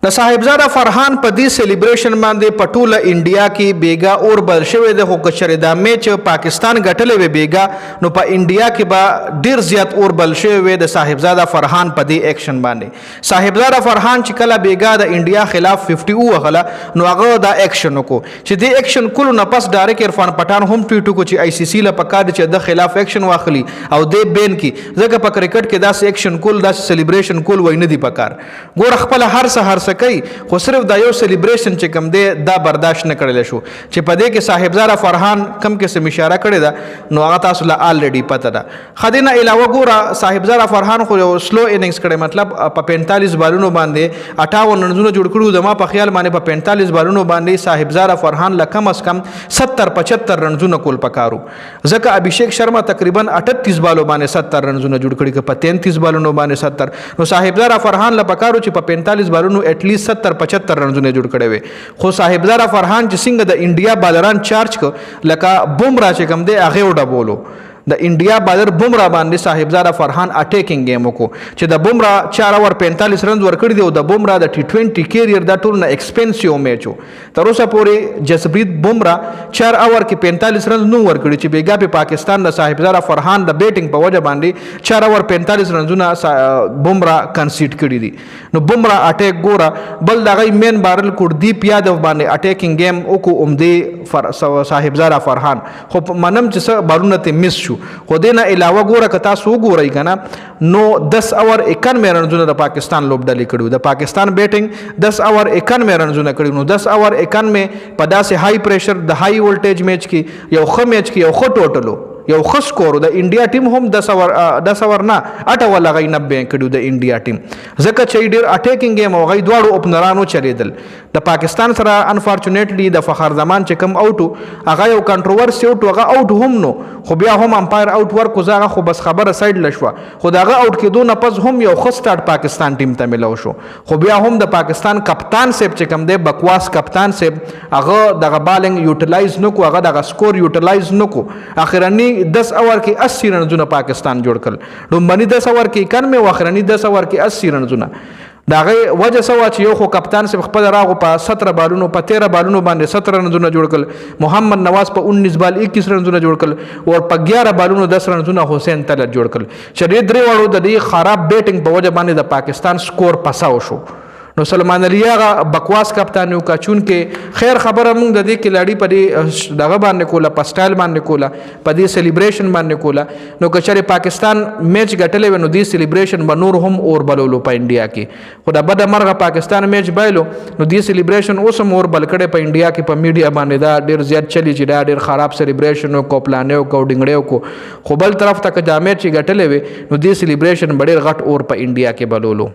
د صاحبزاده فرحان په دې سلیبریشن باندې پټوله انډیا کې بیګا اور بل شوی د خو کچره د میچ پاکستان ګټلې وی بیګا نو په انډیا کې به ډیر زیات اور بل شوی د صاحبزاده فرحان په دې اکشن باندې صاحبزاده فرحان چې کله بیګا د انډیا خلاف 50 وغله نو هغه دا اکشن کو چې دې اکشن کولو نه پس ډایرک عرفان پټان هم ټویټ کو چې آی سی سی له پکاد چې د خلاف اکشن واخلي او دې بین کې ځکه په کرکټ کې داس اکشن کول داس سلیبریشن کول وای نه دی پکار ګور خپل هر سحر کوي خو صرف دا یو سلیبریشن چې کم دی دا برداشت نه کړل شو چې په دې کې صاحبزاده فرحان کم کې سم اشاره کړې ده نو هغه تاسو له الریډي پته ده خدینه علاوه ګوره صاحبزاده فرحان خو یو سلو اننګز کړي مطلب په 45 بالونو باندې 58 رنونه جوړ کړو د ما په خیال باندې په 45 بالونو باندې صاحبزاده فرحان له کم از کم 70 75 رنونه کول پکارو ځکه ابھیشیک شرما تقریبا 38 بالو باندې 70 رنونه جوړ کړي که په 33 بالونو باندې 70 نو صاحبزاده فرحان له پکارو چې په 45 بالونو 70-75 رنونه جوړ کړي وي خو صاحبزاده فرحان چې څنګه د انډیا بالران چارج ک لکه بومرا چې کم دی هغه وډه بولو د انډیا بالر بومرا باندې صاحبزاده فرحان اٹیکنګ گیم وکړو چې د بومرا 4 اور 45 رن ورکړي دی او د بومرا د ټي20 کیریئر دا ټول نه ایکسپنسیو میچ تر اوسه پورې جسپریت بومرا 4 اور کې 45 رن نو ورکړي چې بیګا په پاکستان د صاحبزاده فرحان د بیټینګ په وجه باندې 4 اور 45 رنونه بومرا کنسیډ کړي دي نو بومرا اٹیک ګورا بل دغه مین بارل کوردیپ یادو باندې اٹیکنګ گیم وکړو اومدي صاحبزاده فرحان خو منم چې بالونه ته مس شو خو دینه علاوه ګوره که تاسو وګورئ کنه نو 10 اور 91 رنونه د پاکستان لوبډلې کړو د پاکستان بیټینګ 10 اور 91 رنونه کړو نو 10 اور 91 په داسې هائی پریشر د هائی ولټیج میچ کې یو ښه میچ کې یو ښه ټوټلو یو ښه سکور د انډیا ټیم هم 10 اور نه 8 ولا غي 90 کړو د انډیا ټیم ځکه چې ډیر اٹیکنګ گیم او غي دواړو اوپنرانو چلیدل د پاکستان سره انفارچونیټلی د فخر زمان چې کم اوټو هغه یو کنټروورسي اوټ هغه اوټ هم نو خو بیا هم امپایر اوټ ورکو زغه خو بس خبره سایډ لشوا خو داغه اوټ کې دون پس هم یو ښه سٹارټ پاکستان ټیم ته ملو شو خو بیا هم د پاکستان کپتان سیب چې کم دی بکواس کپتان سیب هغه دغه بالینګ یوټیلایز نکو هغه دغه سکور یوټیلایز نکو اخرنی 10 اور کې 80 رنونه پاکستان جوړ کړل لومبني 10 اور کې 91 واخرنی 10 اور کې 80 رنونه داغه وجه سوا چې یو خو کپتان سے خپل راغو په 17 بالونو په 13 بالونو باندې 17 رنونه جوړ کړل محمد نواز په 19 بال 21 رنونه جوړ کړل او په 11 بالونو 10 رنونه حسین طلعت جوړ کړل چې درې واړو د دې خراب بیټینګ په وجه باندې د پاکستان سکور پساو شو نو سلمان علی هغه بکواس کپتانیو کا چون کې خیر خبره مونږ د دې کلاړي په دې دغه باندې کوله په سټایل باندې کوله په دې سلیبریشن باندې کوله نو کچره پاکستان میچ ګټلې ونو دې سلیبریشن به نور هم اور بلولو په انډیا کې خو د بد مرغه پاکستان میچ بایلو نو دې سلیبریشن اوس هم اور بل کړي په انډیا کې په میډیا باندې دا ډیر زیات چلی چې دا ډیر خراب سلیبریشن کو پلانیو کو ډنګړیو کو خو بل طرف ته که دا میچ ګټلې وي نو دې سلیبریشن ډیر غټ اور په انډیا کې بلولو